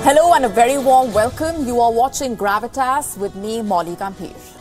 Hello and a very warm welcome. You are watching Gravitas with me, Molly Gambhir.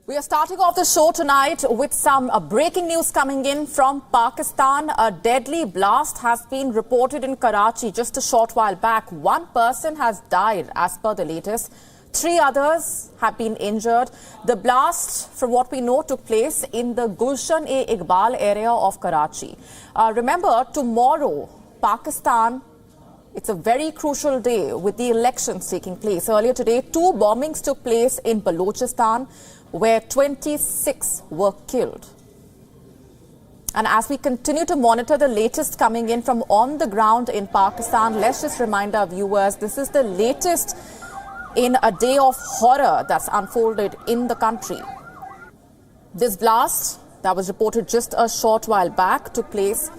We are starting off the show tonight with some breaking news coming in from Pakistan. A deadly blast has been reported in Karachi just a short while back. One person has died as per the latest. 3 others have been injured. The blast, from what we know, took place in the Gulshan-e-Iqbal area of Karachi. Remember, tomorrow, Pakistan, it's a very crucial day with the elections taking place. Earlier today, 2 bombings took place in Balochistan, where 26 were killed. And as we continue to monitor the latest coming in from on the ground in Pakistan, let's just remind our viewers, this is the latest in a day of horror that's unfolded in the country. This blast that was reported just a short while back took place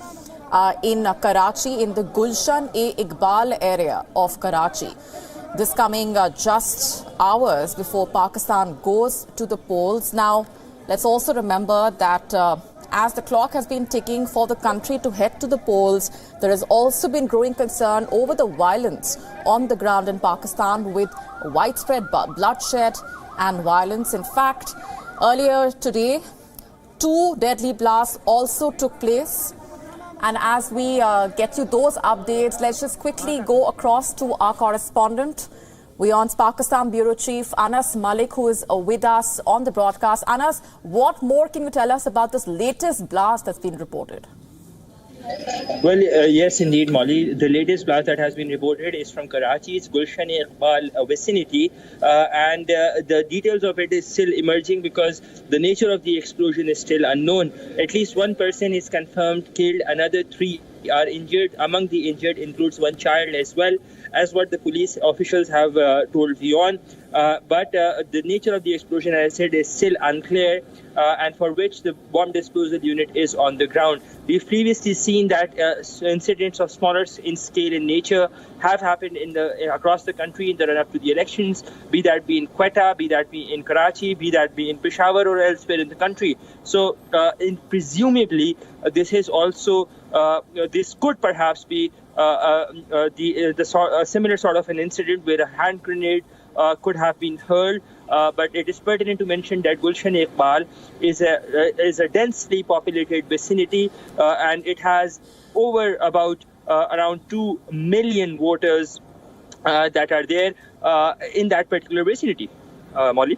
in Karachi, in the Gulshan-e-Iqbal area of Karachi. This coming just hours before Pakistan goes to the polls. Now, let's also remember that as the clock has been ticking for the country to head to the polls, there has also been growing concern over the violence on the ground in Pakistan with widespread bloodshed and violence. In fact, earlier today, 2 deadly blasts also took place. And as we get you those updates, let's just quickly go across to our correspondent, WION's Pakistan Bureau Chief Anas Malik, who is with us on the broadcast. Anas, what more can you tell us about this latest blast that's been reported? Well, yes, indeed, Molly. The latest blast that has been reported is from Karachi's Gulshan-e-Iqbal vicinity, and the details of it is still emerging because the nature of the explosion is still unknown. At least 1 person is confirmed killed, another 3 are injured. Among the injured includes 1 child as well, as what the police officials have told WION. But the nature of the explosion, as I said, is still unclear, and for which the bomb disposal unit is on the ground. We've previously seen that incidents of smaller in scale in nature have happened across the country in the run-up to the elections, be that be in Quetta, be that be in Karachi, be that be in Peshawar or elsewhere in the country. So presumably this is also this could perhaps be a similar sort of an incident where a hand grenade could have been hurled, but it is pertinent to mention that Gulshan-e-Iqbal is a densely populated vicinity, and it has over about around 2 million voters that are there in that particular vicinity. Molly?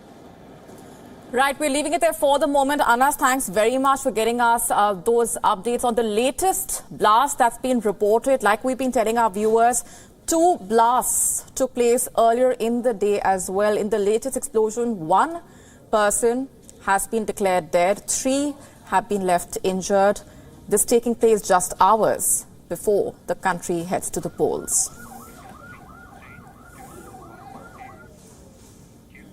Right, we're leaving it there for the moment. Anas, thanks very much for getting us those updates on the latest blast that's been reported. Like we've been telling our viewers, 2 blasts took place earlier in the day as well. In the latest explosion, 1 person has been declared dead, 3 have been left injured. This taking place just hours before the country heads to the polls.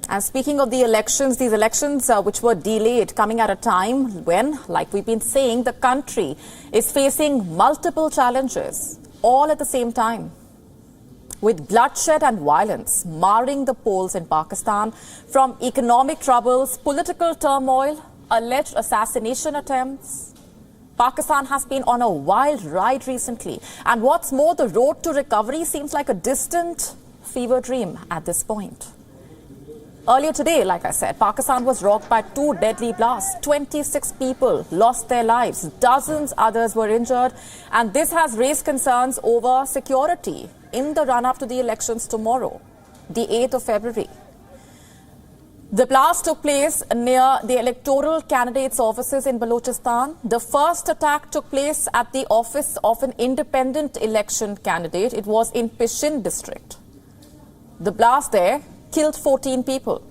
And speaking of the elections, these elections which were delayed coming at a time when, like we've been saying, the country is facing multiple challenges all at the same time, with bloodshed and violence marring the polls in Pakistan, from economic troubles, political turmoil, alleged assassination attempts. Pakistan has been on a wild ride recently. And what's more, the road to recovery seems like a distant fever dream at this point. Earlier today, like I said, Pakistan was rocked by 2 deadly blasts. 26 people lost their lives. Dozens others were injured. And this has raised concerns over security in the run-up to the elections tomorrow, the 8th of February. The blast took place near the electoral candidates' offices in Balochistan. The first attack took place at the office of an independent election candidate. It was in Pishin district. The blast there killed 14 people.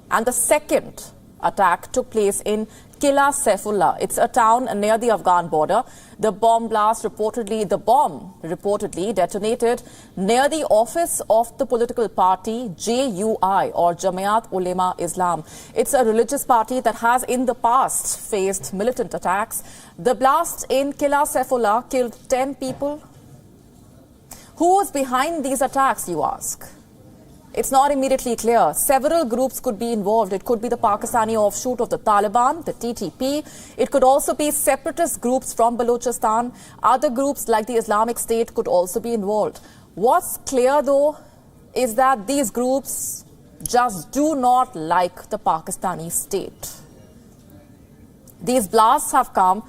And the second attack took place in Qila Saifullah. It's a town near the Afghan border. The bomb reportedly detonated near the office of the political party JUI, or Jamiat Ulema Islam. It's a religious party that has in the past faced militant attacks. The blast in Qila Saifullah killed 10 people. Who was behind these attacks, you ask? It's not immediately clear. Several groups could be involved. It could be the Pakistani offshoot of the Taliban, the TTP. It could also be separatist groups from Balochistan. Other groups like the Islamic State could also be involved. What's clear, though, is that these groups just do not like the Pakistani state. These blasts have come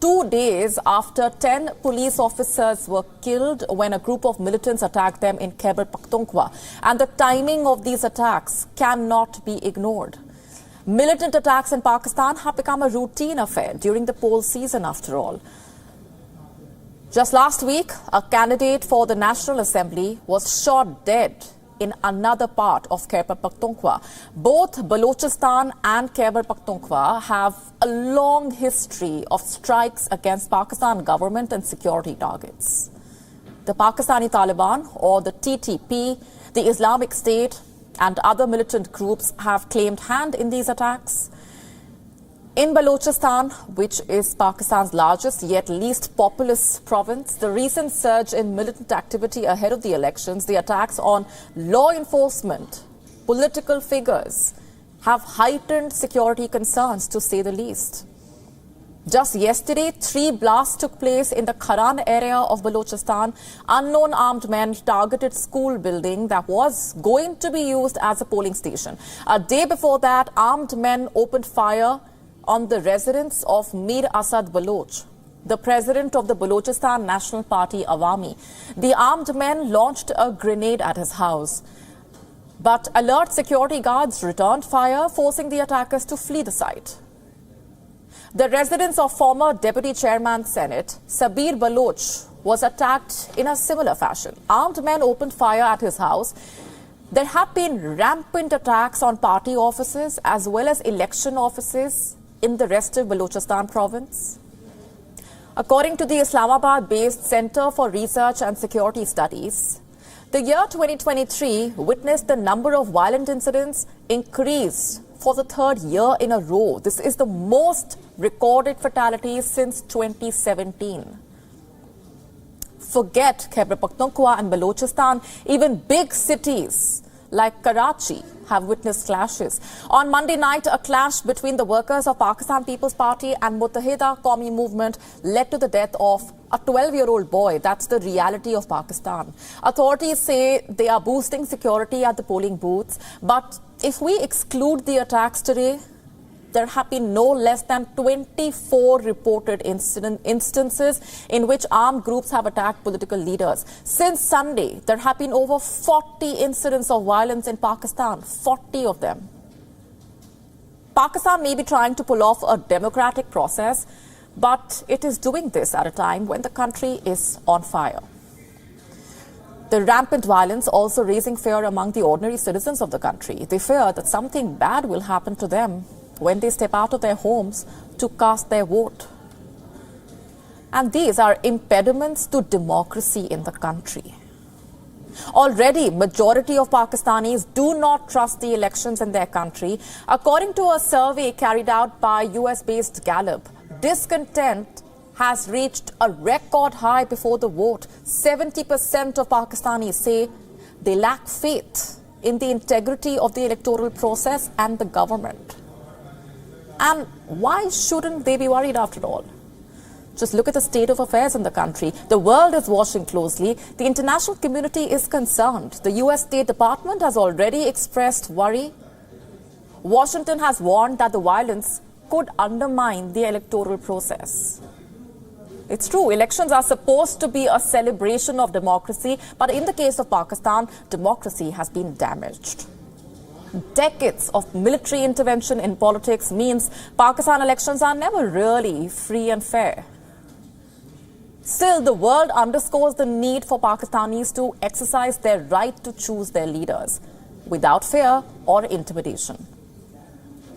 2 days after 10 police officers were killed when a group of militants attacked them in Khyber, Pakhtunkhwa. And the timing of these attacks cannot be ignored. Militant attacks in Pakistan have become a routine affair during the poll season, after all. Just last week, a candidate for the National Assembly was shot dead in another part of Khyber Pakhtunkhwa. Both Balochistan and Khyber Pakhtunkhwa have a long history of strikes against Pakistan government and security targets. The Pakistani Taliban, or the TTP, the Islamic State and other militant groups have claimed hand in these attacks. In Balochistan, which is Pakistan's largest yet least populous province, the recent surge in militant activity ahead of the elections, the attacks on law enforcement, political figures, have heightened security concerns, to say the least. Just yesterday, 3 blasts took place in the Kharan area of Balochistan. Unknown armed men targeted school building that was going to be used as a polling station. A day before that, armed men opened fire on the residence of Mir Asad Baloch, the president of the Balochistan National Party Awami. The armed men launched a grenade at his house, but alert security guards returned fire, forcing the attackers to flee the site. The residence of former Deputy Chairman Senate, Sabir Baloch, was attacked in a similar fashion. Armed men opened fire at his house. There have been rampant attacks on party offices as well as election offices in the rest of Balochistan province. According to the Islamabad-based Center for Research and Security Studies, the year 2023 witnessed the number of violent incidents increase for the 3rd year in a row. This is the most recorded fatalities since 2017. Forget Khyber Pakhtunkhwa and Balochistan, even big cities like Karachi have witnessed clashes. On Monday night, a clash between the workers of Pakistan People's Party and Muttahida Qawmi Movement led to the death of a 12-year-old boy. That's the reality of Pakistan. Authorities say they are boosting security at the polling booths. But if we exclude the attacks today, there have been no less than 24 reported instances in which armed groups have attacked political leaders. Since Sunday, there have been over 40 incidents of violence in Pakistan, 40 of them. Pakistan may be trying to pull off a democratic process, but it is doing this at a time when the country is on fire. The rampant violence also raising fear among the ordinary citizens of the country. They fear that something bad will happen to them when they step out of their homes to cast their vote. And these are impediments to democracy in the country. Already, majority of Pakistanis do not trust the elections in their country. According to a survey carried out by US-based Gallup, discontent has reached a record high before the vote. 70% of Pakistanis say they lack faith in the integrity of the electoral process and the government. And why shouldn't they be worried after all? Just look at the state of affairs in the country. The world is watching closely. The international community is concerned. The US State Department has already expressed worry. Washington has warned that the violence could undermine the electoral process. It's true, elections are supposed to be a celebration of democracy, but in the case of Pakistan, democracy has been damaged. Decades of military intervention in politics means Pakistan elections are never really free and fair. Still, the world underscores the need for Pakistanis to exercise their right to choose their leaders without fear or intimidation.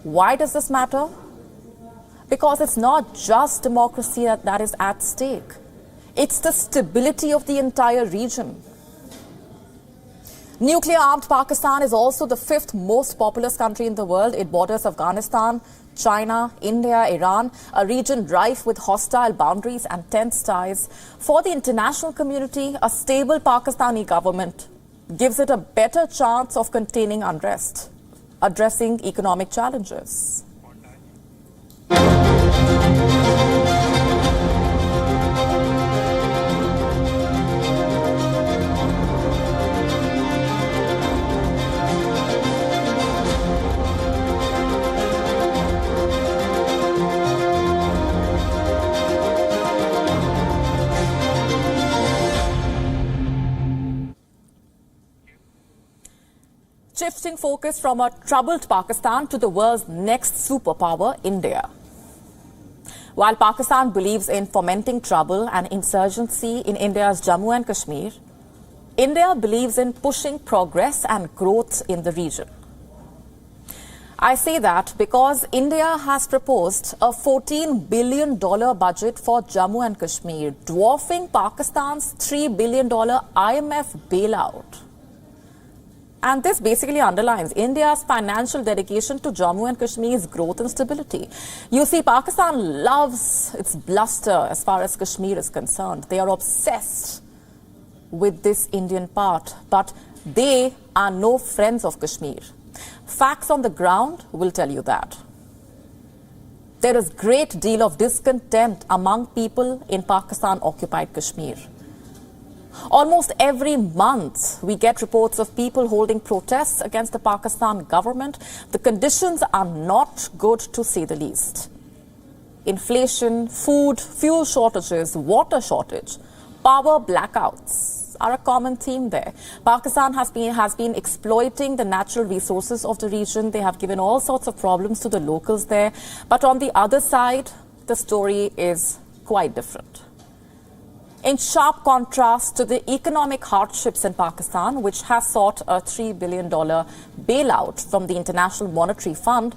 Why does this matter? Because it's not just democracy that is at stake. It's the stability of the entire region. Nuclear-armed Pakistan is also the 5th most populous country in the world. It borders Afghanistan, China, India, Iran, a region rife with hostile boundaries and tense ties. For the international community, a stable Pakistani government gives it a better chance of containing unrest, addressing economic challenges. Shifting focus from a troubled Pakistan to the world's next superpower, India. While Pakistan believes in fomenting trouble and insurgency in India's Jammu and Kashmir, India believes in pushing progress and growth in the region. I say that because India has proposed a $14 billion budget for Jammu and Kashmir, dwarfing Pakistan's $3 billion IMF bailout. And this basically underlines India's financial dedication to Jammu and Kashmir's growth and stability. You see, Pakistan loves its bluster as far as Kashmir is concerned. They are obsessed with this Indian part, but they are no friends of Kashmir. Facts on the ground will tell you that. There is great deal of discontent among people in Pakistan-occupied Kashmir. Almost every month, we get reports of people holding protests against the Pakistan government. The conditions are not good, to say the least. Inflation, food, fuel shortages, water shortage, power blackouts are a common theme there. Pakistan has been exploiting the natural resources of the region. They have given all sorts of problems to the locals there. But on the other side, the story is quite different. In sharp contrast to the economic hardships in Pakistan, which has sought a $3 billion bailout from the International Monetary Fund,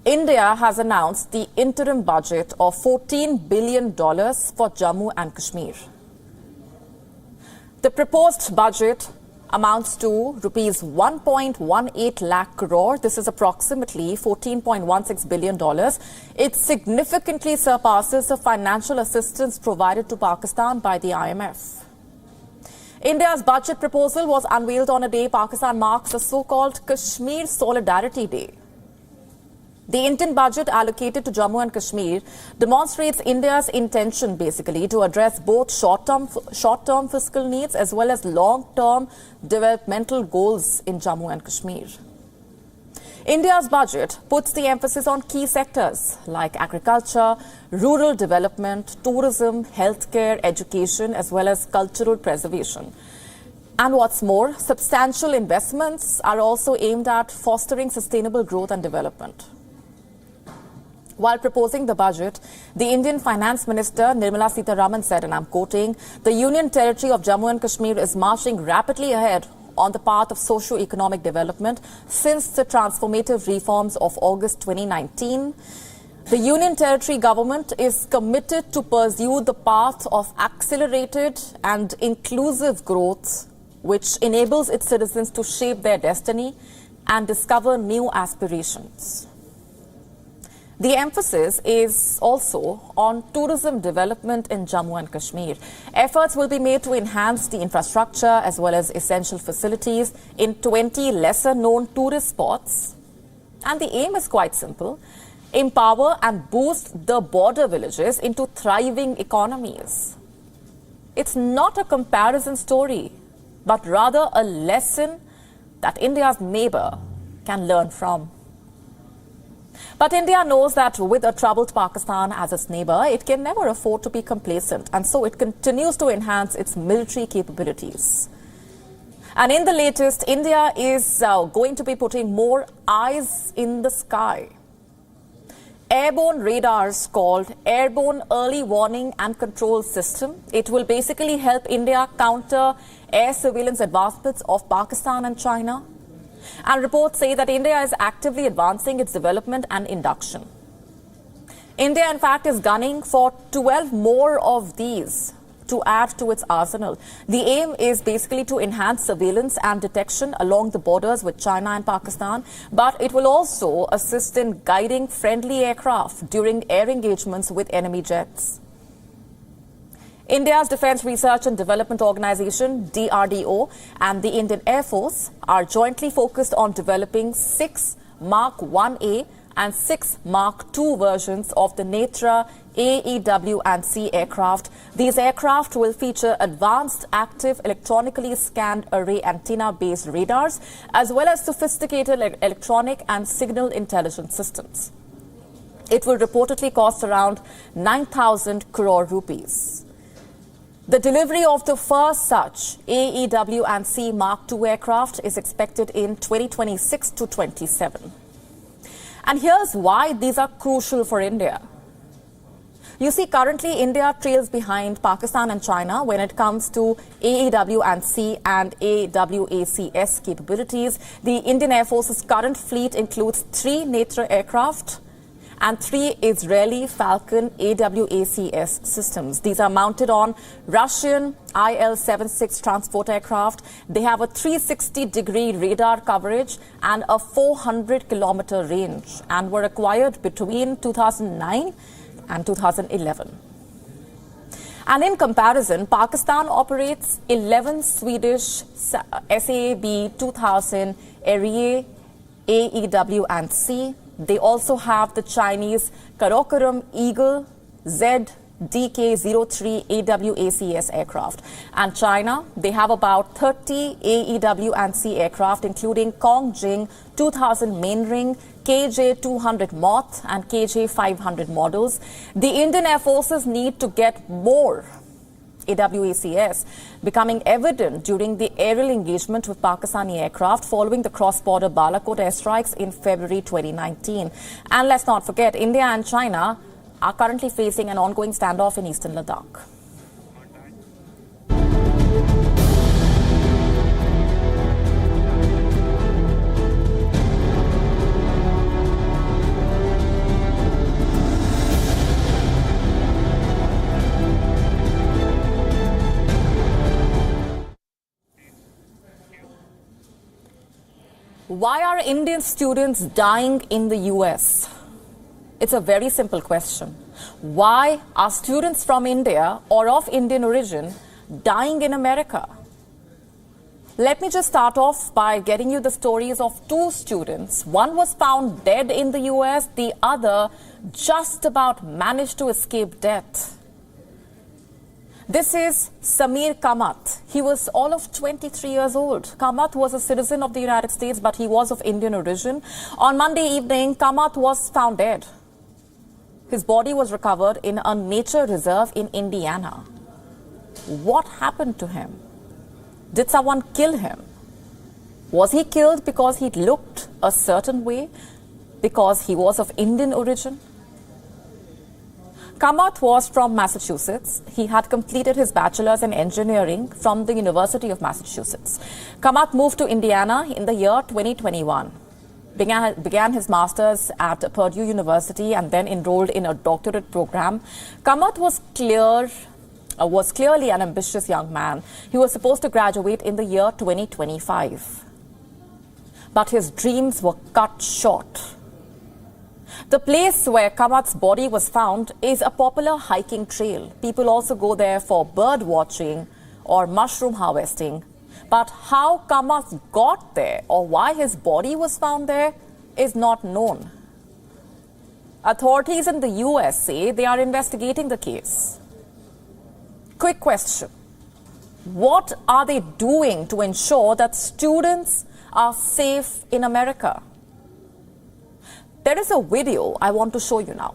India has announced the interim budget of $14 billion for Jammu and Kashmir. The proposed budget amounts to rupees 1.18 lakh crore. This is approximately $14.16 billion. It significantly surpasses the financial assistance provided to Pakistan by the IMF. India's budget proposal was unveiled on a day Pakistan marks the so-called Kashmir Solidarity Day. The Indian budget allocated to Jammu and Kashmir demonstrates India's intention, basically, to address both short-term fiscal needs as well as long-term developmental goals in Jammu and Kashmir. India's budget puts the emphasis on key sectors like agriculture, rural development, tourism, healthcare, education, as well as cultural preservation. And what's more, substantial investments are also aimed at fostering sustainable growth and development. While proposing the budget, the Indian Finance Minister Nirmala Sitharaman said, and I'm quoting, "The Union Territory of Jammu and Kashmir is marching rapidly ahead on the path of socio-economic development since the transformative reforms of August 2019. The Union Territory government is committed to pursue the path of accelerated and inclusive growth, which enables its citizens to shape their destiny and discover new aspirations." The emphasis is also on tourism development in Jammu and Kashmir. Efforts will be made to enhance the infrastructure as well as essential facilities in 20 lesser-known tourist spots. And the aim is quite simple: empower and boost the border villages into thriving economies. It's not a comparison story, but rather a lesson that India's neighbor can learn from. But India knows that with a troubled Pakistan as its neighbor, it can never afford to be complacent, and so it continues to enhance its military capabilities. And in the latest, India is going to be putting more eyes in the sky. Airborne radars called Airborne Early Warning and Control System. It will basically help India counter air surveillance advancements of Pakistan and China. And reports say that India is actively advancing its development and induction. India, in fact, is gunning for 12 more of these to add to its arsenal. The aim is basically to enhance surveillance and detection along the borders with China and Pakistan, but it will also assist in guiding friendly aircraft during air engagements with enemy jets. India's Defence Research and Development Organization, DRDO, and the Indian Air Force are jointly focused on developing 6 Mark 1A and 6 Mark II versions of the Netra AEW and C aircraft. These aircraft will feature advanced active electronically scanned array antenna-based radars, as well as sophisticated electronic and signal intelligence systems. It will reportedly cost around 9,000 crore rupees. The delivery of the first such AEW and C Mark II aircraft is expected in 2026 to 27. And here's why these are crucial for India. You see, currently India trails behind Pakistan and China when it comes to AEW and C and AWACS capabilities. The Indian Air Force's current fleet includes 3 Netra aircraft and 3 Israeli Falcon AWACS systems. These are mounted on Russian IL-76 transport aircraft. They have a 360-degree radar coverage and a 400-kilometer range, and were acquired between 2009 and 2011. And in comparison, Pakistan operates 11 Swedish SAAB 2000 Arie AEW and C. They also have the Chinese Karakoram Eagle ZDK-03 AWACS aircraft. And China, they have about 30 AEW and C aircraft, including Kongjing 2000 Mainring, KJ-200 Moth and KJ-500 models. The Indian Air Forces need to get more AWACS, becoming evident during the aerial engagement with Pakistani aircraft following the cross-border Balochistan airstrikes in February 2019. And let's not forget, India and China are currently facing an ongoing standoff in eastern Ladakh. Why are Indian students dying in the US? It's a very simple question. Why are students from India or of Indian origin dying in America? Let me just start off by getting you the stories of 2 students. One was found dead in the US, the other just about managed to escape death. This is Samir Kamath. He was all of 23 years old. Kamath was a citizen of the United States, but he was of Indian origin. On Monday evening, Kamath was found dead. His body was recovered in a nature reserve in Indiana. What happened to him? Did someone kill him? Was he killed because he looked a certain way? Because he was of Indian origin? Kamath was from Massachusetts. He had completed his bachelor's in engineering from the University of Massachusetts. Kamath moved to Indiana in the year 2021. Began his master's at Purdue University and then enrolled in a doctorate program. Kamath was clearly an ambitious young man. He was supposed to graduate in the year 2025. But his dreams were cut short. The place where Kamath's body was found is a popular hiking trail. People also go there for bird watching or mushroom harvesting. But how Kamath got there or why his body was found there is not known. Authorities in the US say they are investigating the case. Quick question. What are they doing to ensure that students are safe in America? There is a video I want to show you now.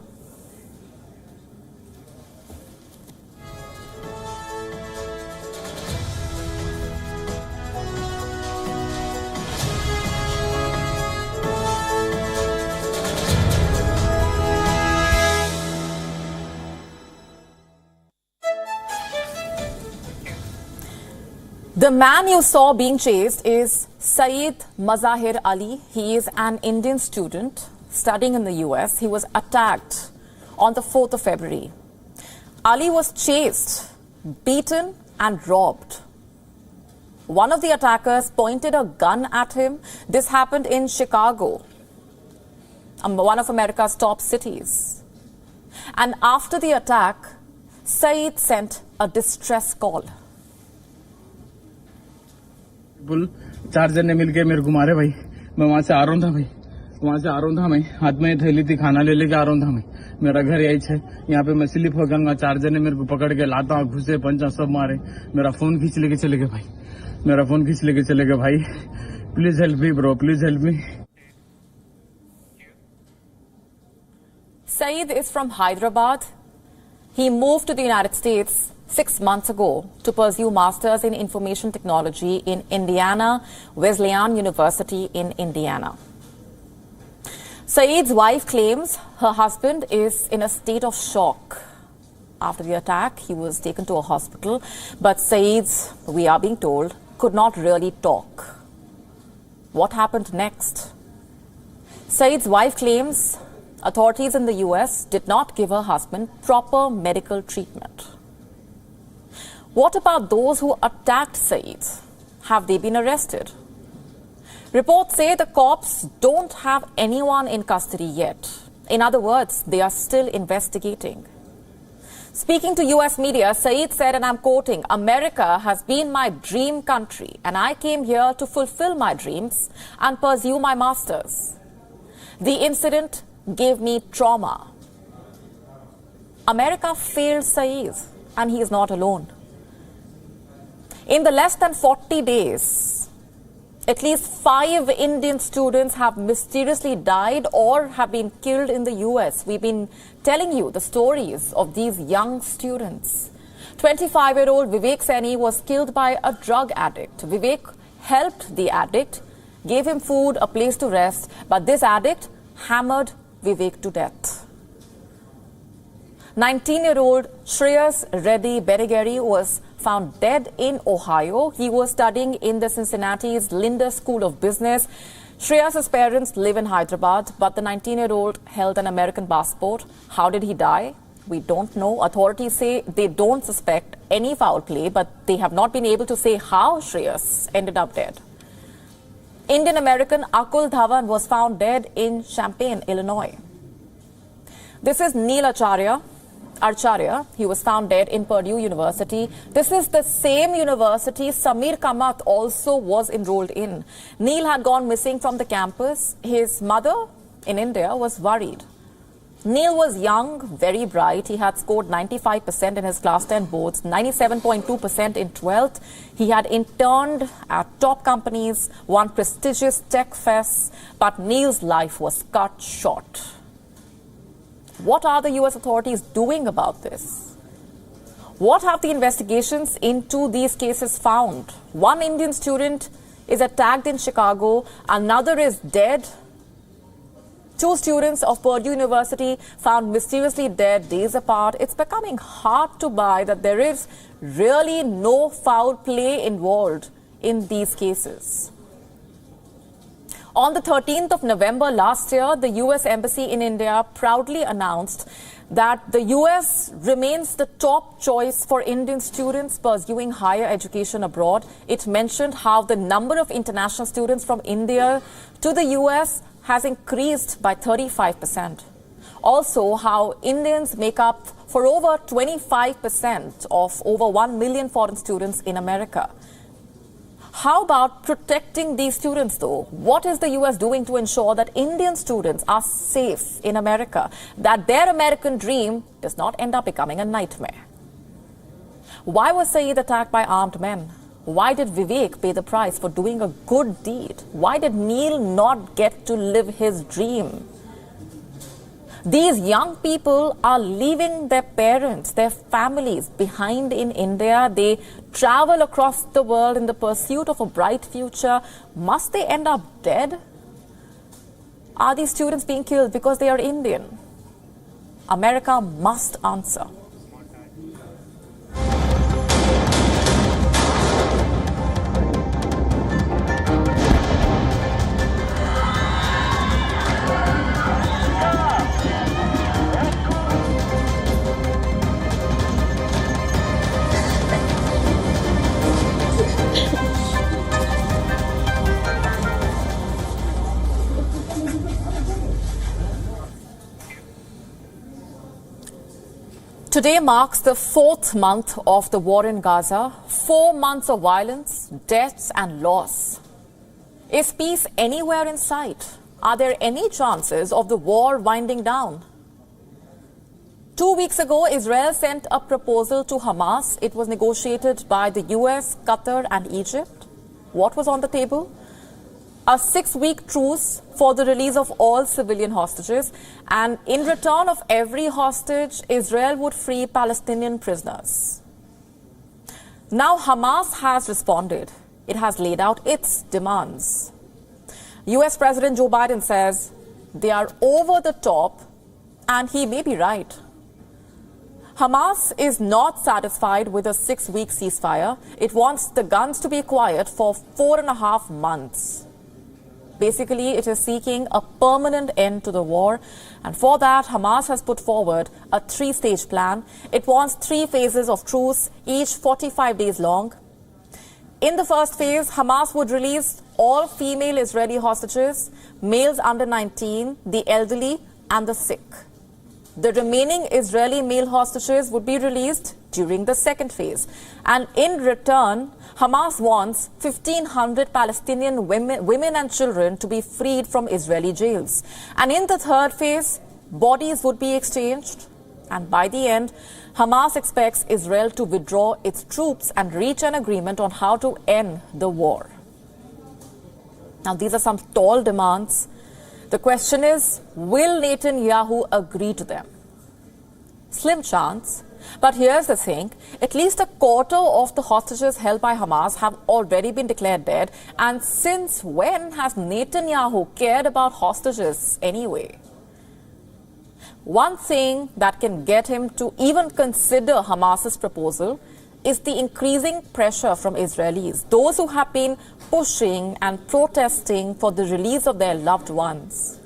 The man you saw being chased is Saeed Mazahir Ali, he is an Indian student studying in the US. He was attacked on the 4th of February. Ali was chased, beaten and robbed. One of the attackers pointed a gun at him. This happened in Chicago, one of America's top cities. And after the attack, Saeed sent a distress call. चार जने मिलके मेरे को मारे भाई। मैं वहां से आ रहा था भाई, वहां से आ रहा था मैं, हाथ में थैली थी, खाना ले लेके आ रहा था मैं। मेरा घर यही है, यहाँ पे मैं स्लिप हो गया। चार जने मेरे को पकड़ के लाता, घुसे, पंचा सब मारे। मेरा फोन खींच लेके चले गए भाई, मेरा फोन खींच लेके चले गए भाई। Please help me bro, please help me. Saeed is from Hyderabad. He moved to the United States 6 months ago to pursue Masters in Information Technology in Indiana Wesleyan University in Indiana. Saeed's wife claims her husband is in a state of shock. After the attack, he was taken to a hospital, but Saeed's, we are being told, could not really talk. What happened next? Saeed's wife claims authorities in the US did not give her husband proper medical treatment. What about those who attacked Saeed? Have they been arrested? Reports say the cops don't have anyone in custody yet. In other words, they are still investigating. Speaking to US media, Saeed said, and I'm quoting, "America has been my dream country, and I came here to fulfill my dreams and pursue my masters. The incident gave me trauma." America failed Saeed, and he is not alone. In the less than 40 days, at least 5 Indian students have mysteriously died or have been killed in the US. We've been telling you the stories of these young students. 25-year-old Vivek Saini was killed by a drug addict. Vivek helped the addict, gave him food, a place to rest, but this addict hammered Vivek to death. 19-year-old Shreyas Reddy Berigeri was found dead in Ohio. He was studying in the Cincinnati's Linder School of Business. Shreyas' parents live in Hyderabad, but the 19-year-old held an American passport. How did he die? We don't know. Authorities say they don't suspect any foul play, but they have not been able to say how Shreyas ended up dead. Indian-American Akul Dhawan was found dead in Champaign, Illinois. This is Neil Acharya. He was found dead in Purdue University. This is the same university Sameer Kamath also was enrolled in. Neil had gone missing from the campus. His mother in India was worried. Neil was young, very bright. He had scored 95% in his class 10 boards, 97.2% in 12th. He had interned at top companies, won prestigious tech fests, but Neil's life was cut short. What are the US authorities doing about this? What have the investigations into these cases found? One Indian student is attacked in Chicago, another is dead. 2 students of Purdue University found mysteriously dead days apart. It's becoming hard to buy that there is really no foul play involved in these cases. On the 13th of November last year, the US Embassy in India proudly announced that the US remains the top choice for Indian students pursuing higher education abroad. It mentioned how the number of international students from India to the US has increased by 35%. Also, how Indians make up for over 25% of over 1 million foreign students in America. How about protecting these students, though? What is the US doing to ensure that Indian students are safe in America, that their American dream does not end up becoming a nightmare? Why was Saeed attacked by armed men? Why did Vivek pay the price for doing a good deed? Why did Neil not get to live his dream? These young people are leaving their parents, their families behind in India. They travel across the world in the pursuit of a bright future. Must they end up dead? Are these students being killed because they are Indian? America must answer. Today marks the 4th month of the war in Gaza. 4 months of violence, deaths and loss. Is peace anywhere in sight? Are there any chances of the war winding down? 2 weeks ago, Israel sent a proposal to Hamas. It was negotiated by the US, Qatar and Egypt. What was on the table? A 6-week truce for the release of all civilian hostages, and in return of every hostage, Israel would free Palestinian prisoners. Now Hamas has responded. It has laid out its demands. US President Joe Biden says they are over the top, and he may be right. Hamas is not satisfied with a 6-week ceasefire. It wants the guns to be quiet for 4.5 months. Basically, it is seeking a permanent end to the war. And for that, Hamas has put forward a 3-stage plan. It wants 3 phases of truce, each 45 days long. In the first phase, Hamas would release all female Israeli hostages, males under 19, the elderly and the sick. The remaining Israeli male hostages would be released during the second phase. And in return, Hamas wants 1,500 Palestinian women and children to be freed from Israeli jails. And in the third phase, bodies would be exchanged. And by the end, Hamas expects Israel to withdraw its troops and reach an agreement on how to end the war. Now, these are some tall demands. The question is, will Netanyahu agree to them? Slim chance. But here's the thing, at least a quarter of the hostages held by Hamas have already been declared dead. And since when has Netanyahu cared about hostages anyway? One thing that can get him to even consider Hamas's proposal is the increasing pressure from Israelis, those who have been pushing and protesting for the release of their loved ones.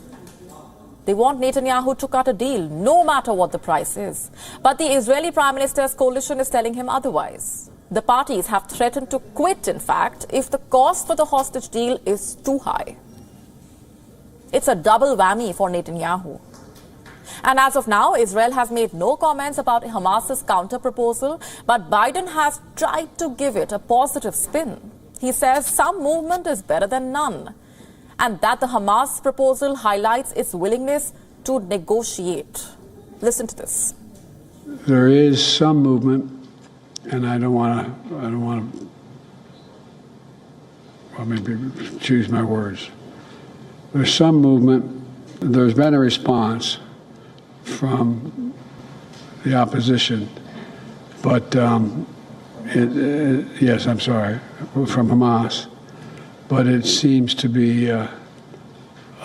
They want Netanyahu to cut a deal, no matter what the price is. But the Israeli Prime Minister's coalition is telling him otherwise. The parties have threatened to quit, in fact, if the cost for the hostage deal is too high. It's a double whammy for Netanyahu. And as of now, Israel has made no comments about Hamas's counter-proposal, but Biden has tried to give it a positive spin. He says some movement is better than none, and that the Hamas proposal highlights its willingness to negotiate. Listen to this. There is some movement, and I don't want to, well, maybe choose my words. There's some movement. There's been a response from the opposition, but yes, I'm sorry, from Hamas, but it seems to be a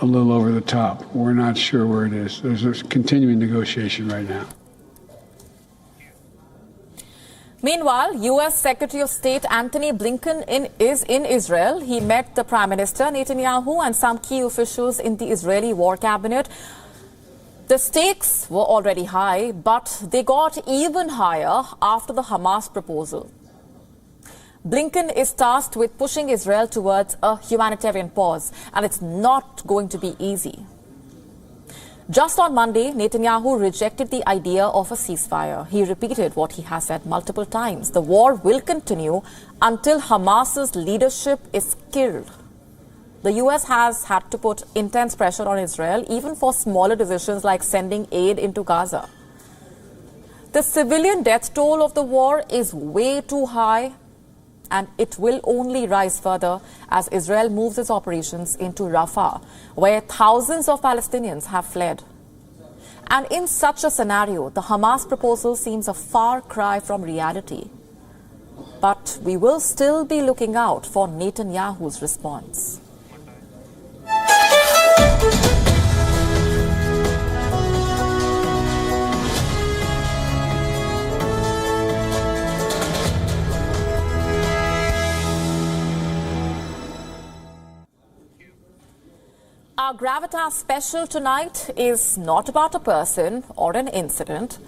little over the top. We're not sure where it is. There's a continuing negotiation right now. Meanwhile, U.S. Secretary of State Antony Blinken is in Israel. He met the Prime Minister Netanyahu and some key officials in the Israeli war cabinet. The stakes were already high, but they got even higher after the Hamas proposal. Blinken is tasked with pushing Israel towards a humanitarian pause, and it's not going to be easy. Just on Monday, Netanyahu rejected the idea of a ceasefire. He repeated what he has said multiple times. The war will continue until Hamas's leadership is killed. The U.S. has had to put intense pressure on Israel, even for smaller decisions like sending aid into Gaza. The civilian death toll of the war is way too high, and it will only rise further as Israel moves its operations into Rafah, where thousands of Palestinians have fled. And in such a scenario, the Hamas proposal seems a far cry from reality. But we will still be looking out for Netanyahu's response. Our Gravitas special tonight is not about a person or an incident.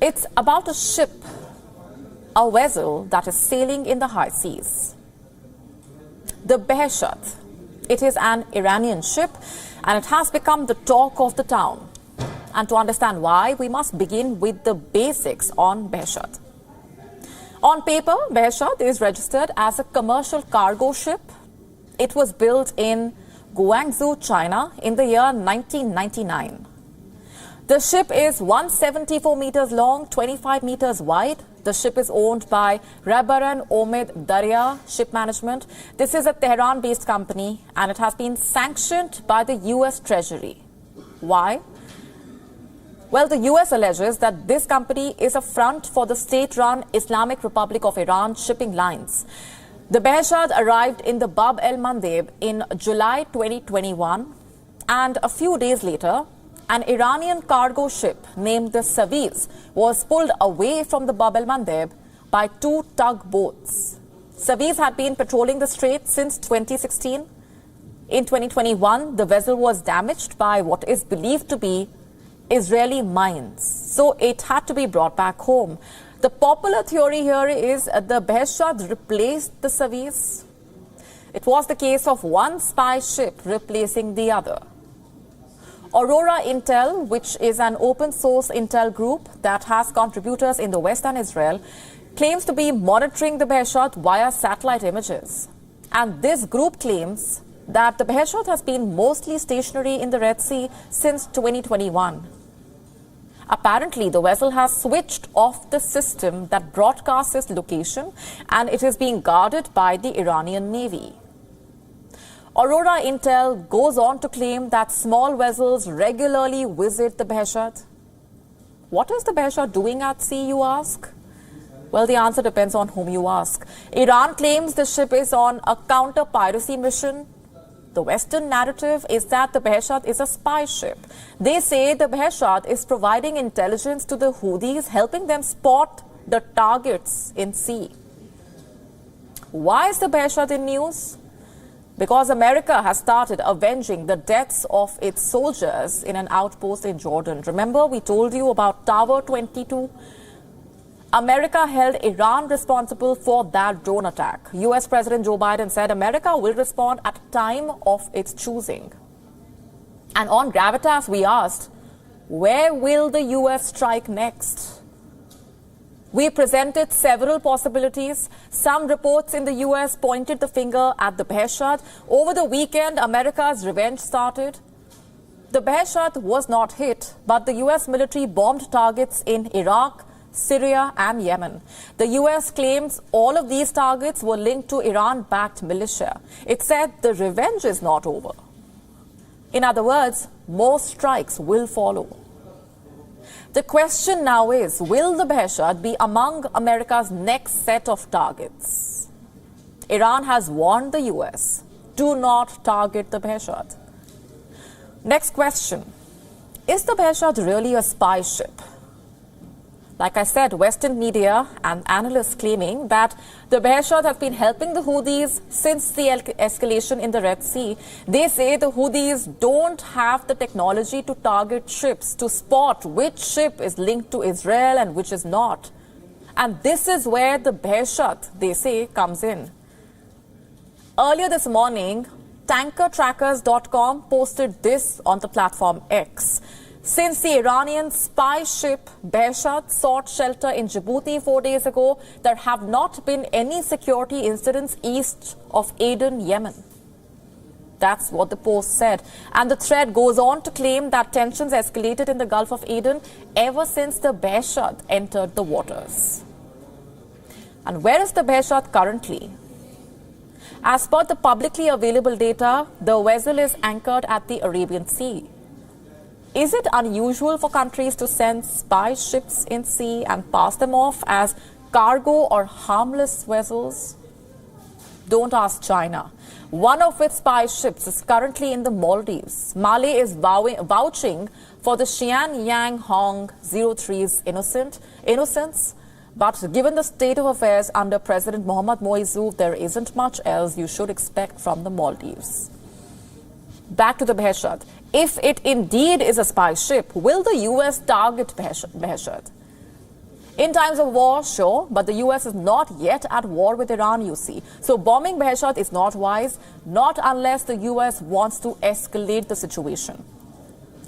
It's about a ship, a vessel that is sailing in the high seas. The Behshad. It is an Iranian ship, and it has become the talk of the town. And to understand why, we must begin with the basics on Behshad. On paper, Behshad is registered as a commercial cargo ship. It was built in Guangzhou, China in the year 1999. The ship is 174 meters long, 25 meters wide. The ship is owned by Rabaran Omid Darya Ship Management. This is a Tehran-based company and it has been sanctioned by the US Treasury. Why? Well, the US alleges that this company is a front for the state-run Islamic Republic of Iran shipping lines. The Behshad arrived in the Bab el-Mandeb in July 2021, and a few days later, an Iranian cargo ship named the Saviz was pulled away from the Bab el-Mandeb by two tugboats. Saviz had been patrolling the strait since 2016. In 2021, the vessel was damaged by what is believed to be Israeli mines, so it had to be brought back home. The popular theory here is the Behshad replaced the Saviz. It was the case of one spy ship replacing the other. Aurora Intel, which is an open source intel group that has contributors in the West and Israel, claims to be monitoring the Behshad via satellite images. And this group claims that the Behshad has been mostly stationary in the Red Sea since 2021. Apparently, the vessel has switched off the system that broadcasts its location, and it is being guarded by the Iranian Navy. Aurora Intel goes on to claim that small vessels regularly visit the Behshad. What is the Behshad doing at sea, you ask? Well, the answer depends on whom you ask. Iran claims the ship is on a counter-piracy mission. The Western narrative is that the Behshad is a spy ship. They say the Behshad is providing intelligence to the Houthis, helping them spot the targets in sea. Why is the Behshad in news? Because America has started avenging the deaths of its soldiers in an outpost in Jordan. Remember, we told you about Tower 22? America held Iran responsible for that drone attack. US President Joe Biden said America will respond at a time of its choosing. And on Gravitas, we asked, where will the US strike next? We presented several possibilities. Some reports in the US pointed the finger at the Behshad. Over the weekend, America's revenge started. The Behshad was not hit, but the US military bombed targets in Iraq, Syria and Yemen. The US claims all of these targets were linked to Iran-backed militia. It said the revenge is not over. In other words, more strikes will follow. The question now is, will the Behshad be among America's next set of targets? Iran has warned the US, do not target the Behshad. Next question, is the Behshad really a spy ship? Like I said, Western media and analysts claiming that the Behshad has been helping the Houthis since the escalation in the Red Sea. They say the Houthis don't have the technology to target ships, to spot which ship is linked to Israel and which is not. And this is where the Behshad, they say, comes in. Earlier this morning, tankertrackers.com posted this on the platform X. Since the Iranian spy ship Behshad sought shelter in Djibouti 4 days ago, there have not been any security incidents east of Aden, Yemen. That's what the post said. And the thread goes on to claim that tensions escalated in the Gulf of Aden ever since the Behshad entered the waters. And where is the Behshad currently? As per the publicly available data, the vessel is anchored at the Arabian Sea. Is it unusual for countries to send spy ships in sea and pass them off as cargo or harmless vessels? Don't ask China. One of its spy ships is currently in the Maldives. Mali is vouching for the Xian Yang Hong 03's innocence. But given the state of affairs under President Mohammad Moizu, there isn't much else you should expect from the Maldives. Back to the Behshad. If it indeed is a spy ship, will the US target Behshad? In times of war, sure, but the US is not yet at war with Iran, you see. So bombing Behshad is not wise, not unless the US wants to escalate the situation.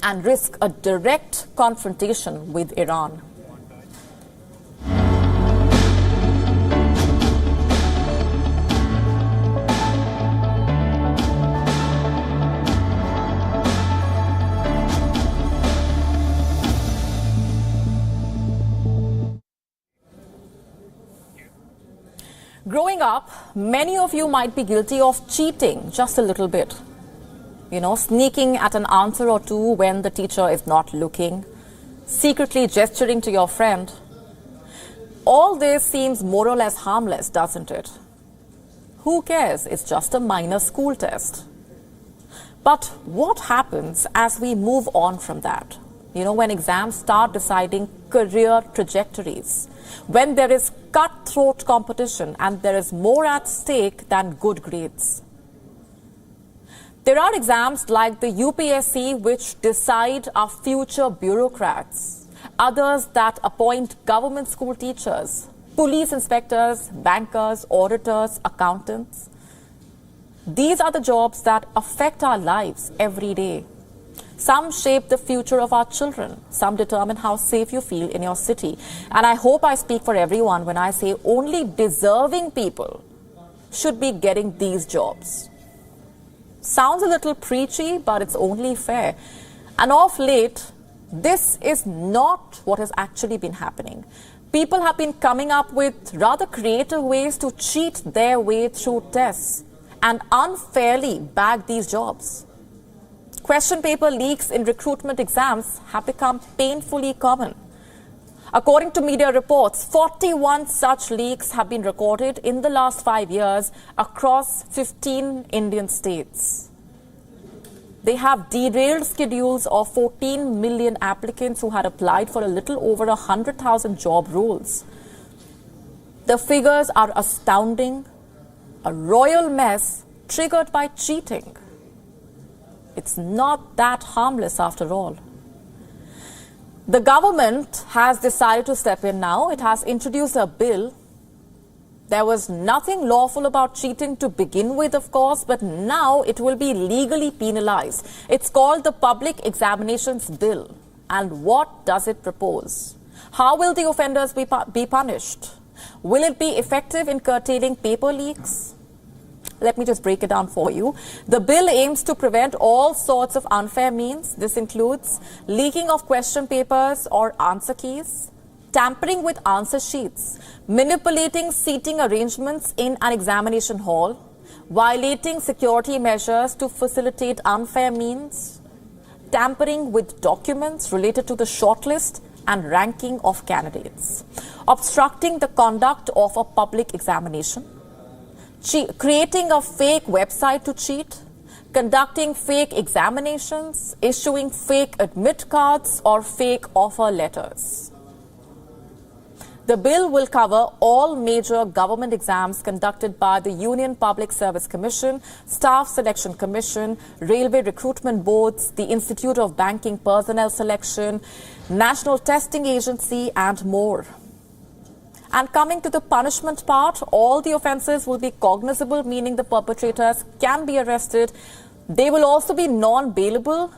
and risk a direct confrontation with Iran. Growing up, many of you might be guilty of cheating just a little bit. You know, sneaking at an answer or two when the teacher is not looking, secretly gesturing to your friend. All this seems more or less harmless, doesn't it? Who cares? It's just a minor school test. But what happens as we move on from that? You know, when exams start deciding career trajectories, when there is cutthroat competition and there is more at stake than good grades. There are exams like the UPSC which decide our future bureaucrats, others that appoint government school teachers, police inspectors, bankers, auditors, accountants. These are the jobs that affect our lives every day. Some shape the future of our children. Some determine how safe you feel in your city. And I hope I speak for everyone when I say only deserving people should be getting these jobs. Sounds a little preachy, but it's only fair. And of late, this is not what has actually been happening. People have been coming up with rather creative ways to cheat their way through tests and unfairly bag these jobs. Question paper leaks in recruitment exams have become painfully common. According to media reports, 41 such leaks have been recorded in the last 5 years across 15 Indian states. They have derailed schedules of 14 million applicants who had applied for a little over 100,000 job roles. The figures are astounding, a royal mess triggered by cheating. It's not that harmless after all. The government has decided to step in now. It has introduced a bill. There was nothing lawful about cheating to begin with, of course, but now it will be legally penalized. It's called the Public Examinations Bill. And what does it propose? How will the offenders be punished? Will it be effective in curtailing paper leaks? Let me just break it down for you. The bill aims to prevent all sorts of unfair means. This includes leaking of question papers or answer keys, tampering with answer sheets, manipulating seating arrangements in an examination hall, violating security measures to facilitate unfair means, tampering with documents related to the shortlist and ranking of candidates, obstructing the conduct of a public examination, creating a fake website to cheat, conducting fake examinations, issuing fake admit cards or fake offer letters. The bill will cover all major government exams conducted by the Union Public Service Commission, Staff Selection Commission, Railway Recruitment Boards, the Institute of Banking Personnel Selection, National Testing Agency, and more. And coming to the punishment part, all the offences will be cognizable, meaning the perpetrators can be arrested. They will also be non-bailable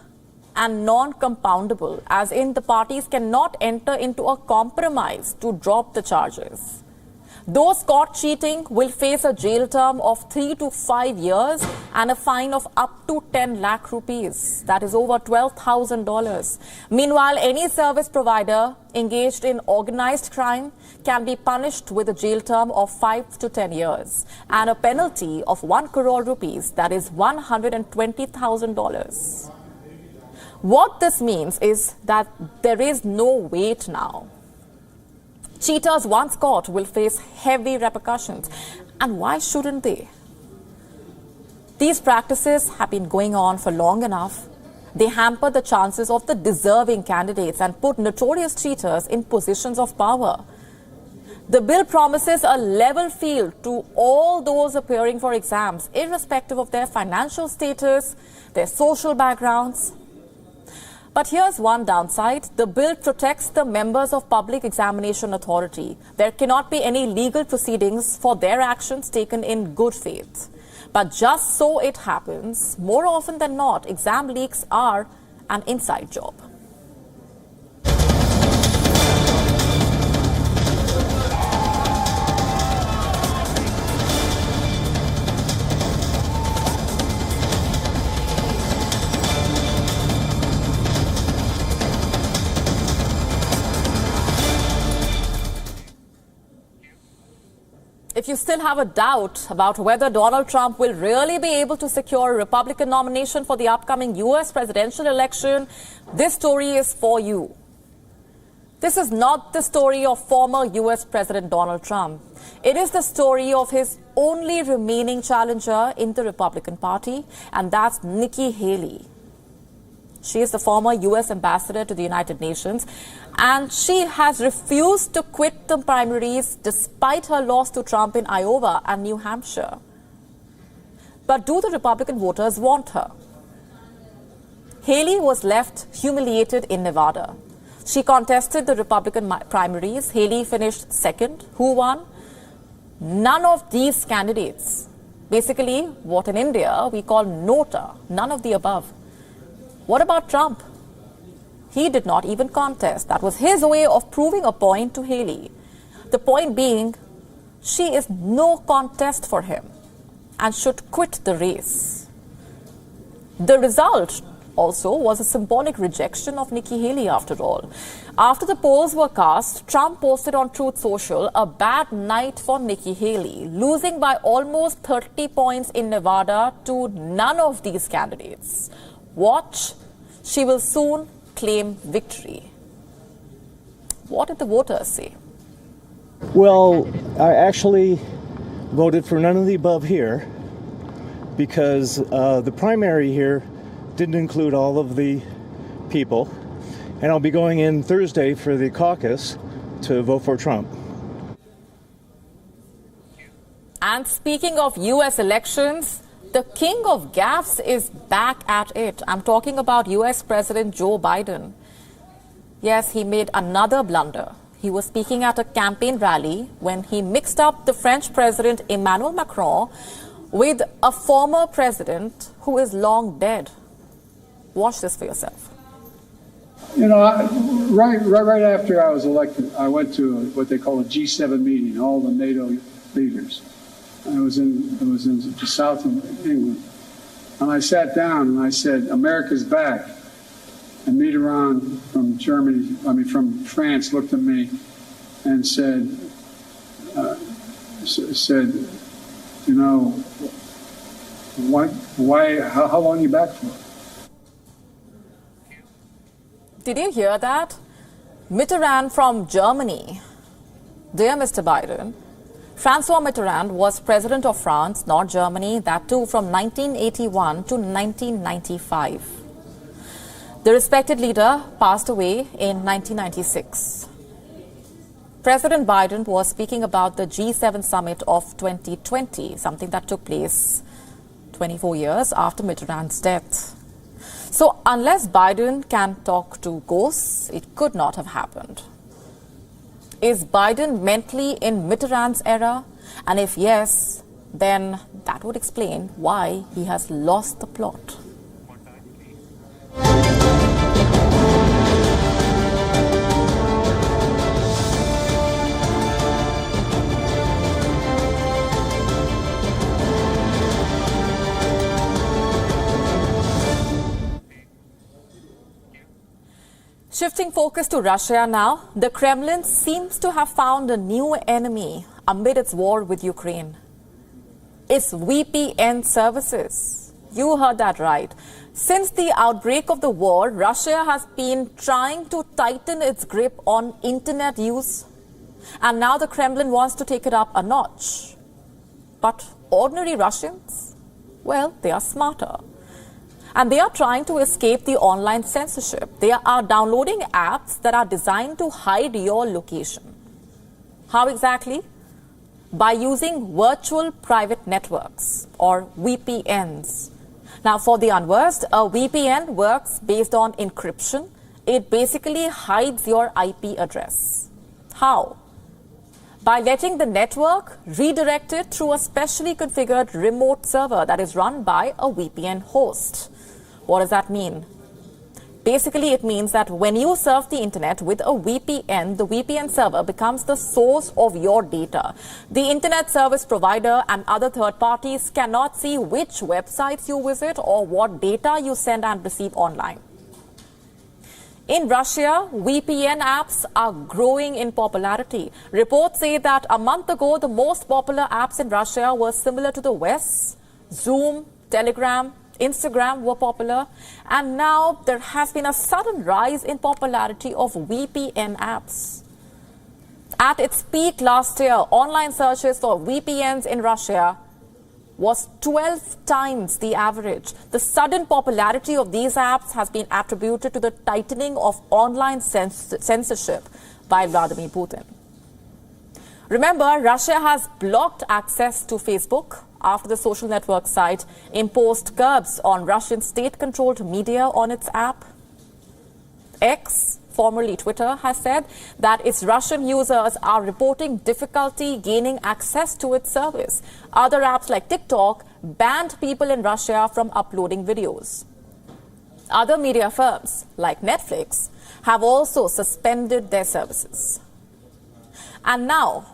and non-compoundable, as in the parties cannot enter into a compromise to drop the charges. Those caught cheating will face a jail term of 3 to 5 years and a fine of up to 10 lakh rupees. That is over $12,000. Meanwhile, any service provider engaged in organized crime can be punished with a jail term of 5 to 10 years and a penalty of 1 crore rupees, that is $120,000. What this means is that there is no wait now. Cheaters once caught will face heavy repercussions. And why shouldn't they? These practices have been going on for long enough. They hamper the chances of the deserving candidates and put notorious cheaters in positions of power. The bill promises a level field to all those appearing for exams, irrespective of their financial status, their social backgrounds. But here's one downside. The bill protects the members of Public Examination Authority. There cannot be any legal proceedings for their actions taken in good faith. But just so it happens, more often than not, exam leaks are an inside job. If you still have a doubt about whether Donald Trump will really be able to secure a Republican nomination for the upcoming U.S. presidential election, this story is for you. This is not the story of former U.S. President Donald Trump. It is the story of his only remaining challenger in the Republican Party, and that's Nikki Haley. She is the former U.S. ambassador to the United Nations, and she has refused to quit the primaries despite her loss to Trump in Iowa and New Hampshire. But do the Republican voters want her? Haley was left humiliated in Nevada. She contested the Republican primaries. Haley finished second. Who won? None of these candidates. Basically, what in India we call nota, none of the above. What about Trump? He did not even contest. That was his way of proving a point to Haley. The point being, she is no contest for him and should quit the race. The result also was a symbolic rejection of Nikki Haley after all. After the polls were cast, Trump posted on Truth Social a bad night for Nikki Haley, losing by almost 30 points in Nevada to none of these candidates. Watch, she will soon claim victory. What did the voters say? Well, I actually voted for none of the above here because the primary here didn't include all of the people, and I'll be going in Thursday for the caucus to vote for Trump. And speaking of U.S. elections, the king of gaffes is back at it. I'm talking about U.S. President Joe Biden. Yes, he made another blunder. He was speaking at a campaign rally when he mixed up the French President Emmanuel Macron with a former president who is long dead. Watch this for yourself. You know, right after I was elected, I went to what they call a G7 meeting, all the NATO leaders. It was in the south of England. And I sat down and I said, America's back. And Mitterrand from France looked at me and said, you know, how long are you back for? Did you hear that? Mitterrand from Germany. Dear Mr. Biden, Francois Mitterrand was president of France, not Germany, that too from 1981 to 1995. The respected leader passed away in 1996. President Biden was speaking about the G7 summit of 2020, something that took place 24 years after Mitterrand's death. So unless Biden can talk to ghosts, it could not have happened. Is Biden mentally in Mitterrand's era? And if yes, then that would explain why he has lost the plot. Shifting focus to Russia now, the Kremlin seems to have found a new enemy amid its war with Ukraine. It's VPN services. You heard that right. Since the outbreak of the war, Russia has been trying to tighten its grip on internet use. And now the Kremlin wants to take it up a notch. But ordinary Russians? Well, they are smarter. And they are trying to escape the online censorship. They are downloading apps that are designed to hide your location. How exactly? By using virtual private networks or VPNs. Now, for the unversed, a VPN works based on encryption. It basically hides your IP address. How? By letting the network redirect it through a specially configured remote server that is run by a VPN host. What does that mean? Basically, it means that when you surf the internet with a VPN, the VPN server becomes the source of your data. The internet service provider and other third parties cannot see which websites you visit or what data you send and receive online. In Russia, VPN apps are growing in popularity. Reports say that a month ago, the most popular apps in Russia were similar to the West. Zoom, Telegram, Instagram were popular, and now there has been a sudden rise in popularity of VPN apps. At its peak last year, online searches for VPNs in Russia was 12 times the average. The sudden popularity of these apps has been attributed to the tightening of online censorship by Vladimir Putin. Remember, Russia has blocked access to Facebook after the social network site imposed curbs on Russian state-controlled media on its app. X, formerly Twitter, has said that its Russian users are reporting difficulty gaining access to its service. Other apps like TikTok banned people in Russia from uploading videos. Other media firms like Netflix have also suspended their services. And now,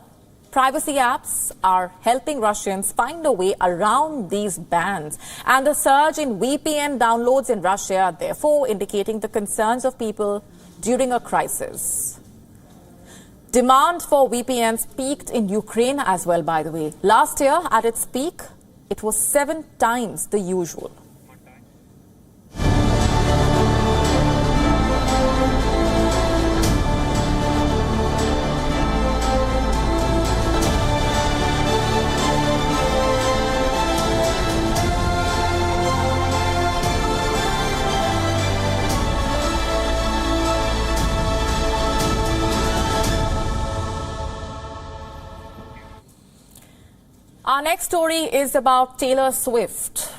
privacy apps are helping Russians find a way around these bans, and the surge in VPN downloads in Russia, therefore indicating the concerns of people during a crisis. Demand for VPNs peaked in Ukraine as well, by the way. Last year, at its peak, it was 7 times the usual. Our next story is about Taylor Swift.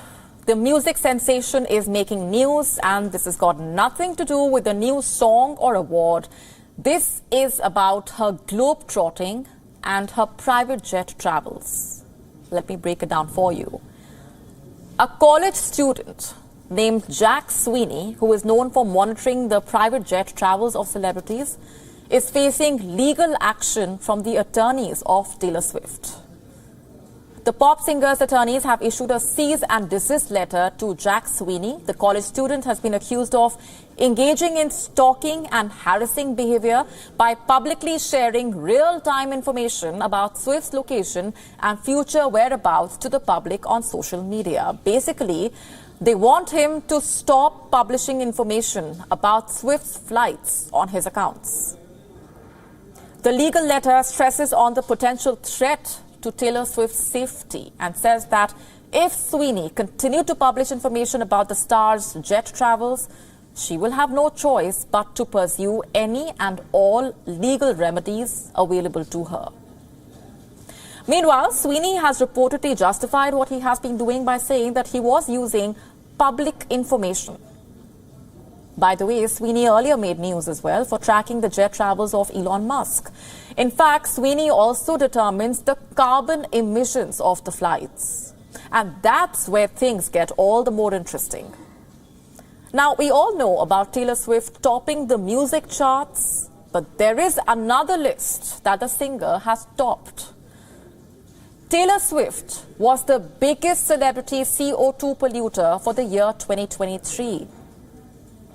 The music sensation is making news, and this has got nothing to do with a new song or award. This is about her globe-trotting and her private jet travels. Let me break it down for you. A college student named Jack Sweeney, who is known for monitoring the private jet travels of celebrities, is facing legal action from the attorneys of Taylor Swift. The pop singer's attorneys have issued a cease and desist letter to Jack Sweeney. The college student has been accused of engaging in stalking and harassing behavior by publicly sharing real-time information about Swift's location and future whereabouts to the public on social media. Basically, they want him to stop publishing information about Swift's flights on his accounts. The legal letter stresses on the potential threat to Taylor Swift's safety and says that if Sweeney continued to publish information about the star's jet travels, she will have no choice but to pursue any and all legal remedies available to her. Meanwhile, Sweeney has reportedly justified what he has been doing by saying that he was using public information. By the way, Sweeney earlier made news as well for tracking the jet travels of Elon Musk. In fact, Sweeney also determines the carbon emissions of the flights. And that's where things get all the more interesting. Now, we all know about Taylor Swift topping the music charts, but there is another list that the singer has topped. Taylor Swift was the biggest celebrity CO2 polluter for the year 2023.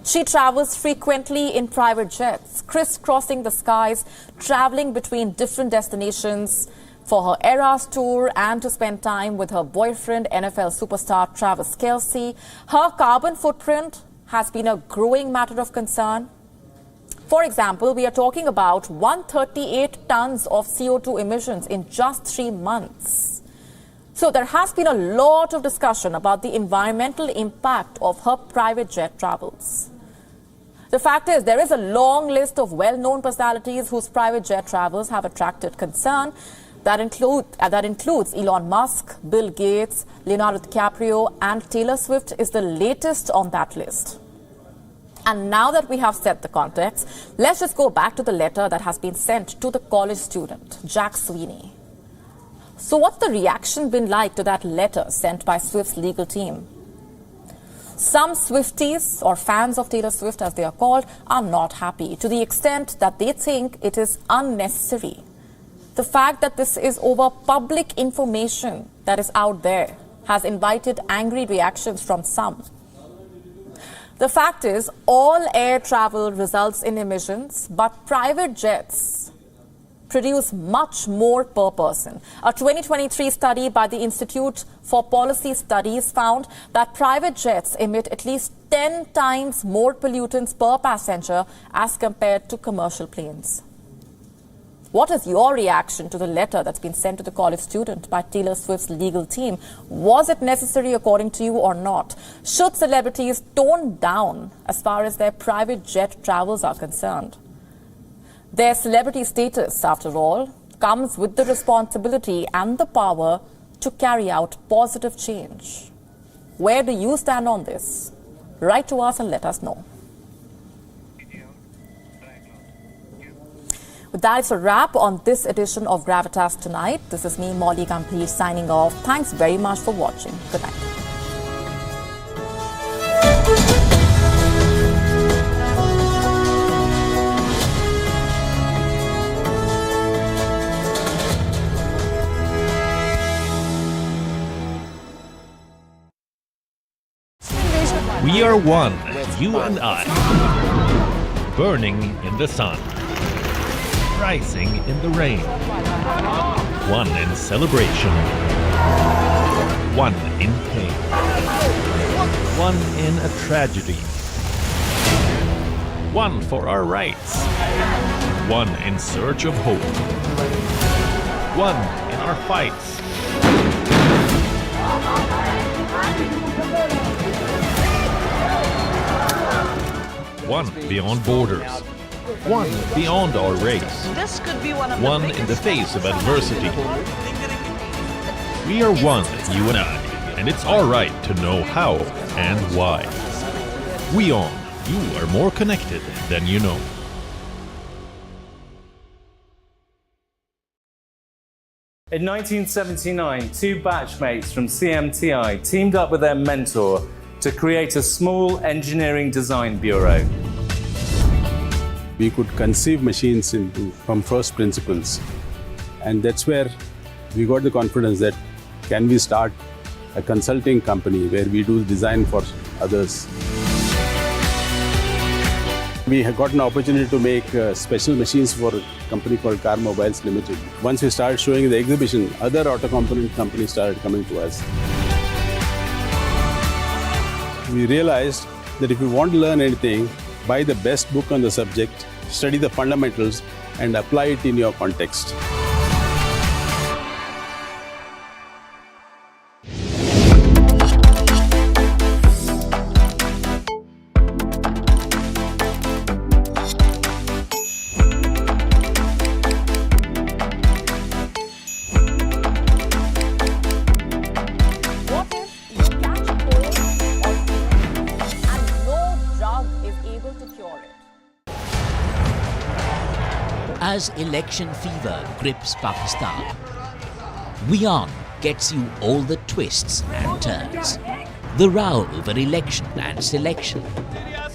She travels frequently in private jets, crisscrossing the skies, traveling between different destinations for her Eras tour and to spend time with her boyfriend, NFL superstar Travis Kelce. Her carbon footprint has been a growing matter of concern. For example, we are talking about 138 tons of CO2 emissions in just 3 months. So there has been a lot of discussion about the environmental impact of her private jet travels. The fact is, there is a long list of well-known personalities whose private jet travels have attracted concern. That includes Elon Musk, Bill Gates, Leonardo DiCaprio, and Taylor Swift is the latest on that list. And now that we have set the context, let's just go back to the letter that has been sent to the college student, Jack Sweeney. So what's the reaction been like to that letter sent by Swift's legal team? Some Swifties, or fans of Taylor Swift as they are called, are not happy to the extent that they think it is unnecessary. The fact that this is over public information that is out there has invited angry reactions from some. The fact is, all air travel results in emissions, but private jets produce much more per person. A 2023 study by the Institute for Policy Studies found that private jets emit at least 10 times more pollutants per passenger as compared to commercial planes. What is your reaction to the letter that's been sent to the college student by Taylor Swift's legal team? Was it necessary according to you or not? Should celebrities tone down as far as their private jet travels are concerned? Their celebrity status, after all, comes with the responsibility and the power to carry out positive change. Where do you stand on this? Write to us and let us know. With that, it's a wrap on this edition of Gravitas Tonight. This is me, Molly Gambhir, signing off. Thanks very much for watching. Good night. We are one, you and I, burning in the sun, rising in the rain, one in celebration, one in pain, one in a tragedy, one for our rights, one in search of hope, one in our fights. One beyond borders. One beyond our race. This could be one in the face of adversity. We are one, you and I, and it's our right to know how and why. WION, you are more connected than you know. In 1979, two batchmates from CMTI teamed up with their mentor to create a small engineering design bureau. We could conceive machines from first principles, and that's where we got the confidence that can we start a consulting company where we do design for others. We have got an opportunity to make special machines for a company called Car Mobiles Limited. Once we started showing the exhibition, other auto component companies started coming to us. We realized that if you want to learn anything, buy the best book on the subject, study the fundamentals, and apply it in your context. As election fever grips Pakistan, WION gets you all the twists and turns. The row over election and selection,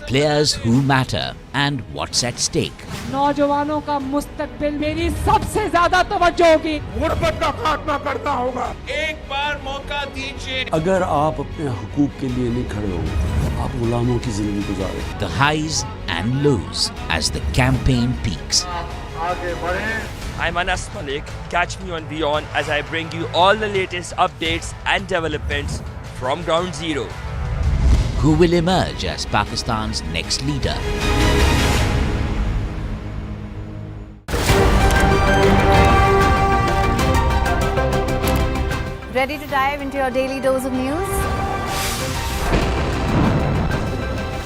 players who matter and what's at stake. नौजवानों का मुस्तकबिल मेरी सबसे ज्यादा तवज्जो होगी। गुर्बत का खात्मा करना होगा। एक बार मौका दीजिए। अगर आप अपने हुकूक के लिए नहीं खड़े होंगे, आप गुलामों की जिंदगी गुजारे। The highs and lows as the campaign peaks. I'm Anas Malik. Catch me on WION as I bring you all the latest updates and developments from ground zero. Who will emerge as Pakistan's next leader? Ready to dive into your daily dose of news?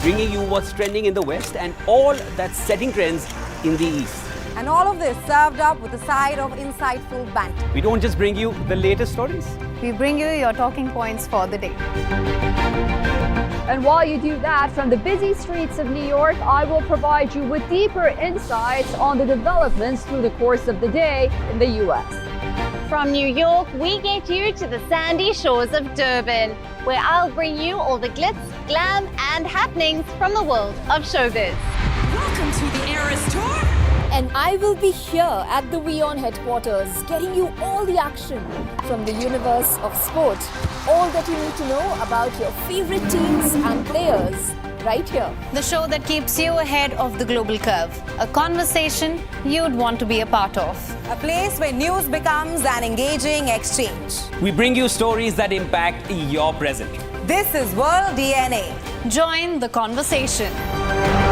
Bringing you what's trending in the West and all that's setting trends in the East. And all of this served up with a side of insightful banter. We don't just bring you the latest stories. We bring you your talking points for the day. And while you do that, from the busy streets of New York, I will provide you with deeper insights on the developments through the course of the day in the U.S. from New York, we get you to the sandy shores of Durban, where I'll bring you all the glitz, glam, and happenings from the world of showbiz. Welcome to the Eras Tour. And I will be here at the WION headquarters, getting you all the action from the universe of sport. All that you need to know about your favorite teams and players, right here. The show that keeps you ahead of the global curve. A conversation you'd want to be a part of. A place where news becomes an engaging exchange. We bring you stories that impact your present. This is World DNA. Join the conversation.